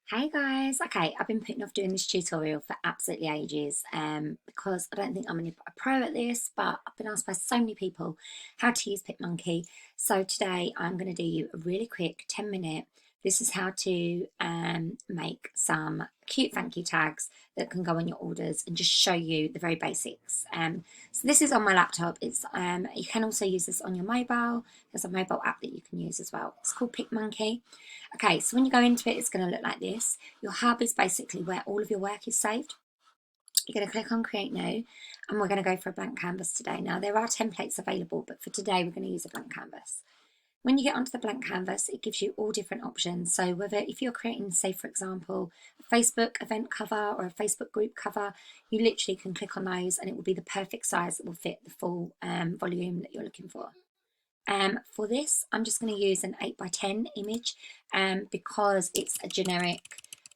Hey guys, okay, I've been putting off doing this tutorial for absolutely ages because I don't think I'm a pro at this, but I've been asked by so many people how to use PicMonkey. So today I'm going to do you a really quick 10-minute. This is how to make some cute thank you tags that can go on your orders and just show you the very basics. So this is on my laptop. It's you can also use this on your mobile. There's a mobile app that you can use as well. It's called PicMonkey. Okay, so when you go into it, it's going to look like this. Your hub is basically where all of your work is saved. You're going to click on Create New, and we're going to go for a blank canvas today. Now, there are templates available, but for today, we're going to use a blank canvas. When you get onto the blank canvas, it gives you all different options. So whether if you're creating, say, for example, a Facebook event cover or a Facebook group cover, you literally can click on those and it will be the perfect size that will fit the full volume that you're looking for. For this, I'm just going to use an 8x10 image because it's a generic,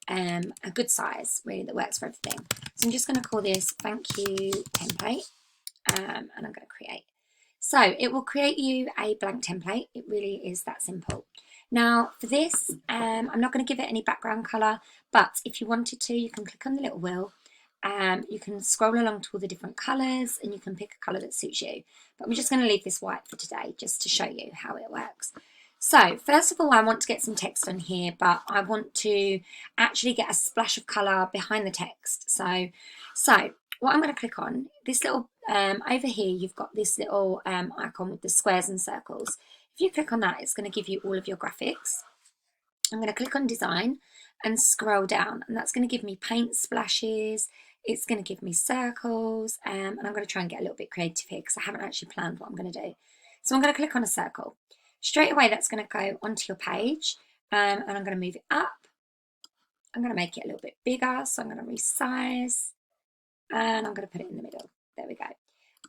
a good size really that works for everything. So I'm just going to call this thank you template and I'm going to create. So it will create you a blank template. It really is that simple. Now for this, I'm not going to give it any background colour, but if you wanted to, you can click on the little wheel. You can scroll along to all the different colours and you can pick a colour that suits you. But I'm just going to leave this white for today just to show you how it works. So first of all, I want to get some text on here, but I want to actually get a splash of colour behind the text. So what I'm going to click on, this little, over here, you've got this little icon with the squares and circles. If you click on that, it's going to give you all of your graphics. I'm going to click on design and scroll down, and that's going to give me paint splashes. It's going to give me circles, and I'm going to try and get a little bit creative here because I haven't actually planned what I'm going to do. So I'm going to click on a circle. Straight away, that's going to go onto your page, and I'm going to move it up. I'm going to make it a little bit bigger, so I'm going to resize, and I'm going to put it in the middle. There we go.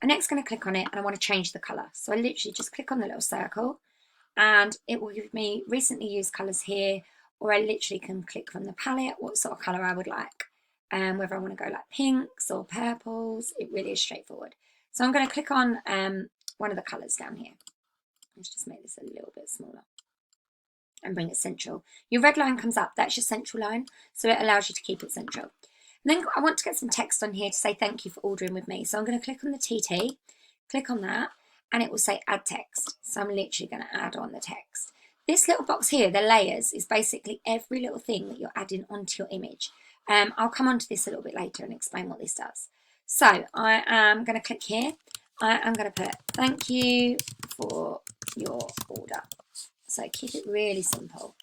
I'm next going to click on it, and I want to change the colour. So I literally just click on the little circle, and it will give me recently used colours here, or I literally can click from the palette what sort of colour I would like, whether I want to go like pinks or purples. It really is straightforward. So I'm going to click on one of the colours down here. Let's just make this a little bit smaller and bring it central. Your red line comes up, that's your central line, so it allows you to keep it central. And then I want to get some text on here to say thank you for ordering with me. So I'm going to click on the TT, click on that, and it will say add text. So I'm literally going to add on the text. This little box here, the layers, is basically every little thing that you're adding onto your image. I'll come on to this a little bit later and explain what this does. So I am going to click here. I am going to put thank you for your order. So keep it really simple.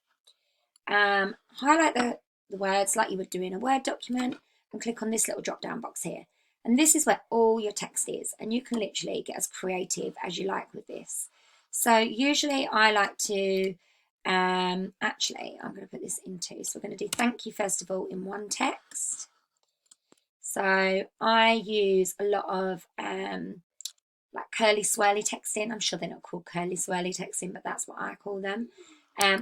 Highlight the words like you would do in a Word document and click on this little drop down box here. And this is where all your text is, and you can literally get as creative as you like with this. So usually I like to, actually I'm going to put this into, so we're going to do thank you first of all in one text. So I use a lot of like curly swirly texting. I'm sure they're not called curly swirly texting, but that's what I call them.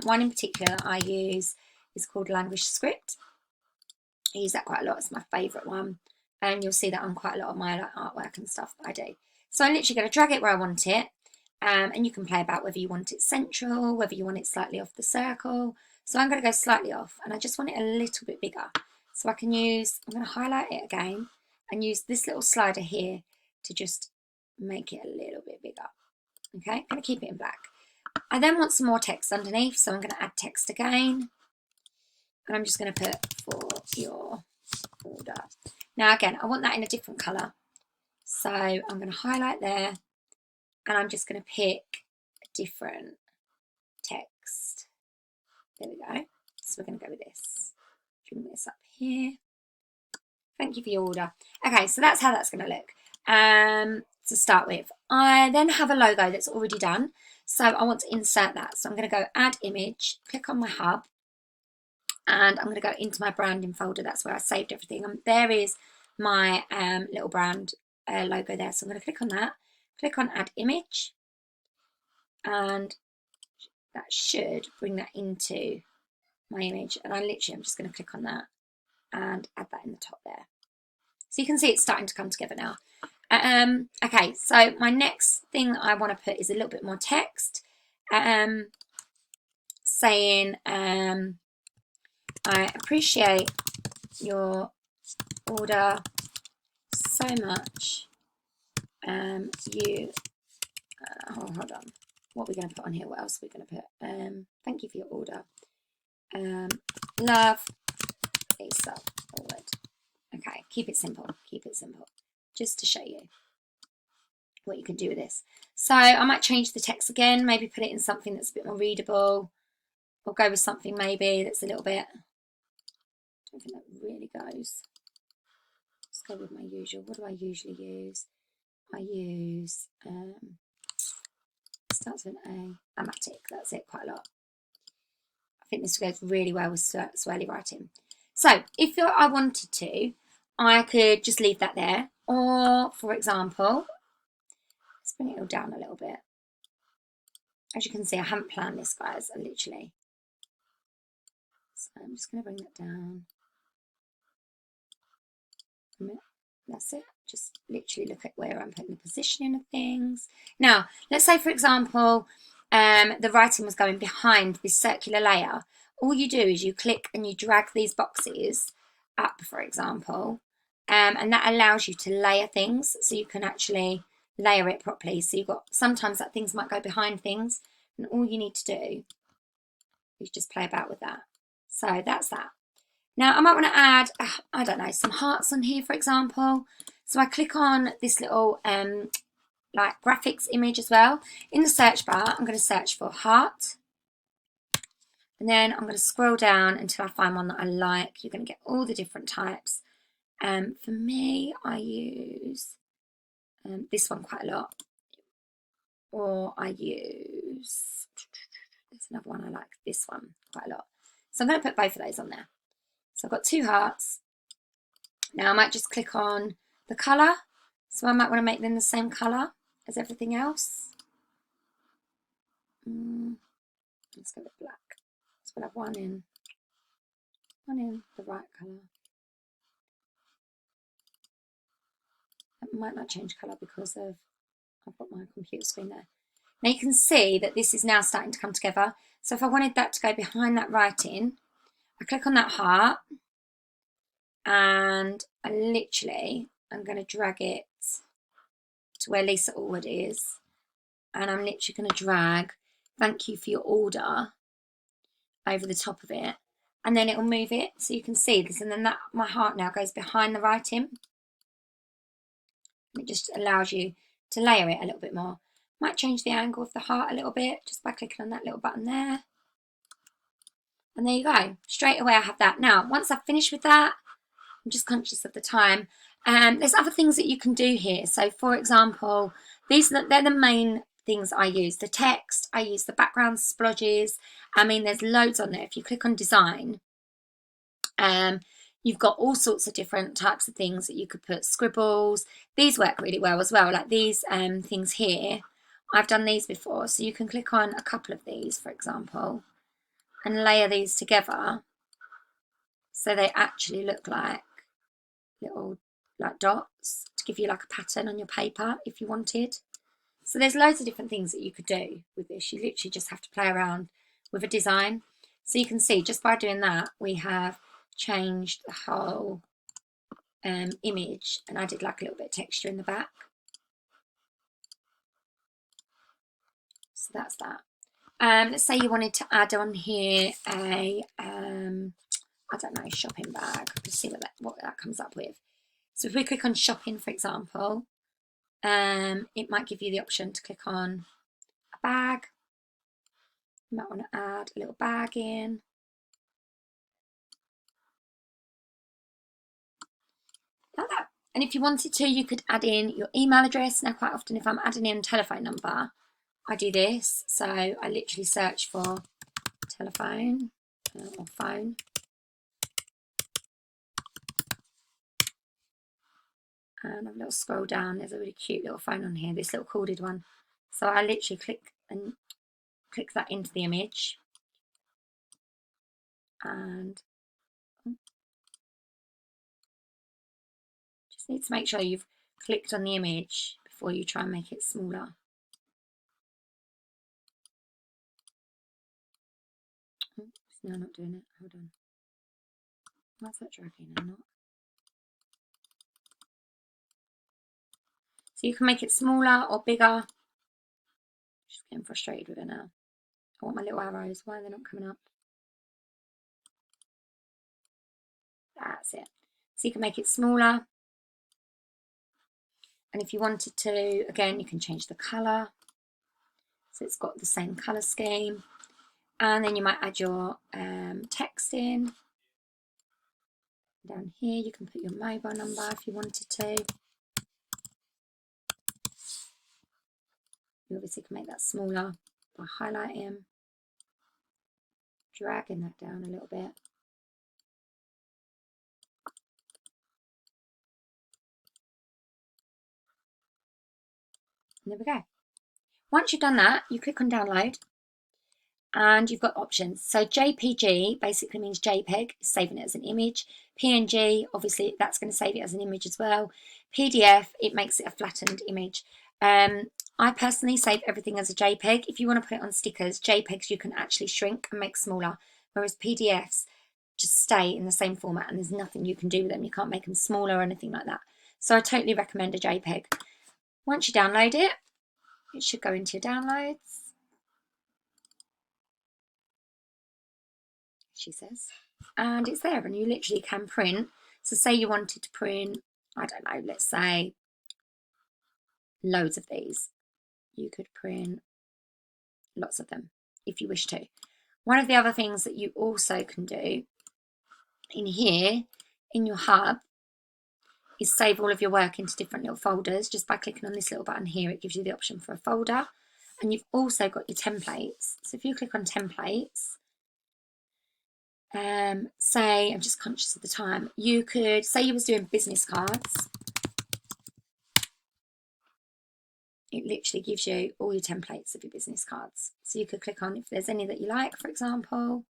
One in particular that I use is called Language Script. I use that quite a lot. It's my favourite one. And you'll see that on quite a lot of my like, artwork and stuff that I do. So I'm literally going to drag it where I want it. And you can play about whether you want it central, whether you want it slightly off the circle. So I'm going to go slightly off, and I just want it a little bit bigger. So I can use, I'm going to highlight it again and use this little slider here to just make it a little bit bigger. Okay, I'm going to keep it in black. I then want some more text underneath, so I'm going to add text again. And I'm just going to put for your order. Now again, I want that in a different colour. So I'm going to highlight there, and I'm just going to pick a different text. There we go. So we're going to go with this. Bring this up here. Thank you for your order. Okay, so that's how that's going to look. To start with, I then have a logo that's already done. So I want to insert that. So I'm going to go add image, click on my hub, and I'm going to go into my branding folder. That's where I saved everything. And there is my little brand logo there. So I'm going to click on that, click on add image, and that should bring that into my image. And I'm just going to click on that and add that in the top there. So you can see it's starting to come together now. Okay, so my next thing I want to put is a little bit more text, saying I appreciate your order so much. Hold on. What are we going to put on here? What else are we going to put? Thank you for your order. Love, Lisa Forward. Okay, keep it simple. Keep it simple. Just to show you what you can do with this. So I might change the text again. Maybe put it in something that's a bit more readable. Or go with something maybe that's a little bit... I don't think that really goes. Let's go with my usual. What do I usually use? I use... starts with an A. Amatic. That's it quite a lot. I think this goes really well with swirly writing. So if I wanted to, I could just leave that there. Or, for example, let's bring it all down a little bit. As you can see, I haven't planned this, guys, literally. So I'm just going to bring that down. That's it. Just literally look at where I'm putting the positioning of things. Now, let's say, for example, the writing was going behind this circular layer. All you do is you click and you drag these boxes up, for example, and that allows you to layer things, so you can actually layer it properly. So you've got, sometimes that things might go behind things, and all you need to do is just play about with that. So that's that. Now I might want to add, I don't know, some hearts on here, for example. So I click on this little like graphics image as well. In the search bar, I'm going to search for heart. And then I'm going to scroll down until I find one that I like. You're going to get all the different types. For me, I use this one quite a lot. Or I use, there's another one I like, this one quite a lot. So I'm going to put both of those on there. So I've got 2 hearts. Now I might just click on the colour. So I might want to make them the same colour as everything else. Let's go with black. So we'll have one in the right colour. That might not change colour because of, I've got my computer screen there. Now you can see that this is now starting to come together. So if I wanted that to go behind that writing, I click on that heart and I'm going to drag it to where Lisa Allwood is, and I'm literally going to drag thank you for your order over the top of it, and then it will move it so you can see this, and then that my heart now goes behind the writing. It just allows you to layer it a little bit more. Might change the angle of the heart a little bit just by clicking on that little button there. And there you go. Straight away I have that. Now, once I've finished with that, I'm just conscious of the time. There's other things that you can do here. So, for example, they're the main things I use. The text, I use the background splodges. I mean, there's loads on there. If you click on design, you've got all sorts of different types of things that you could put. Scribbles. These work really well as well. Like these things here. I've done these before. So you can click on a couple of these, for example, and layer these together so they actually look like little like dots to give you like a pattern on your paper if you wanted. So there's loads of different things that you could do with this. You literally just have to play around with a design. So you can see just by doing that we have changed the whole image and added like a little bit of texture in the back. So that's that. Let's say you wanted to add on here a I don't know, shopping bag. Let's see what that comes up with. So if we click on shopping, for example, it might give you the option to click on a bag. You might want to add a little bag in. Like that. And if you wanted to, you could add in your email address. Now, quite often, if I'm adding in a telephone number, I do this. So I literally search for telephone or phone. And a little scroll down, there's a really cute little phone on here, this little corded one. So I literally click that into the image. And just need to make sure you've clicked on the image before you try and make it smaller. Oops, no, not doing it. Hold on. Why's that dragging or not? So you can make it smaller or bigger. Just getting frustrated with it now. I want my little arrows. Why are they not coming up? That's it. So you can make it smaller. And if you wanted to, again, you can change the colour. So it's got the same colour scheme. And then you might add your text in. Down here, you can put your mobile number if you wanted to. You obviously can make that smaller by highlighting, dragging that down a little bit. And there we go. Once you've done that, you click on download and you've got options. So JPG basically means JPEG, saving it as an image. PNG, obviously that's going to save it as an image as well. PDF, it makes it a flattened image. I personally save everything as a JPEG. If you want to put it on stickers, JPEGs you can actually shrink and make smaller, whereas PDFs just stay in the same format and there's nothing you can do with them. You can't make them smaller or anything like that. So I totally recommend a JPEG. Once you download it, it should go into your downloads. She says, and it's there and you literally can print. So say you wanted to print, I don't know, let's say loads of these. You could print lots of them if you wish to. One of the other things that you also can do in here, in your hub, is save all of your work into different little folders. Just by clicking on this little button here, it gives you the option for a folder. And you've also got your templates. So if you click on templates, say, I'm just conscious of the time, you could say you was doing business cards. It literally gives you all your templates of your business cards. So you could click on if there's any that you like, for example,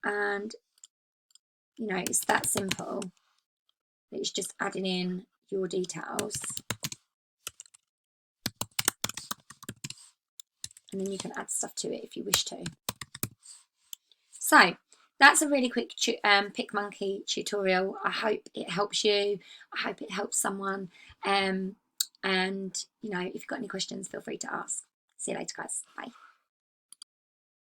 and you know, it's that simple. It's just adding in your details. And then you can add stuff to it if you wish to. So that's a really quick PicMonkey tutorial. I hope it helps you. I hope it helps someone. And, you know, if you've got any questions, feel free to ask. See you later, guys. Bye.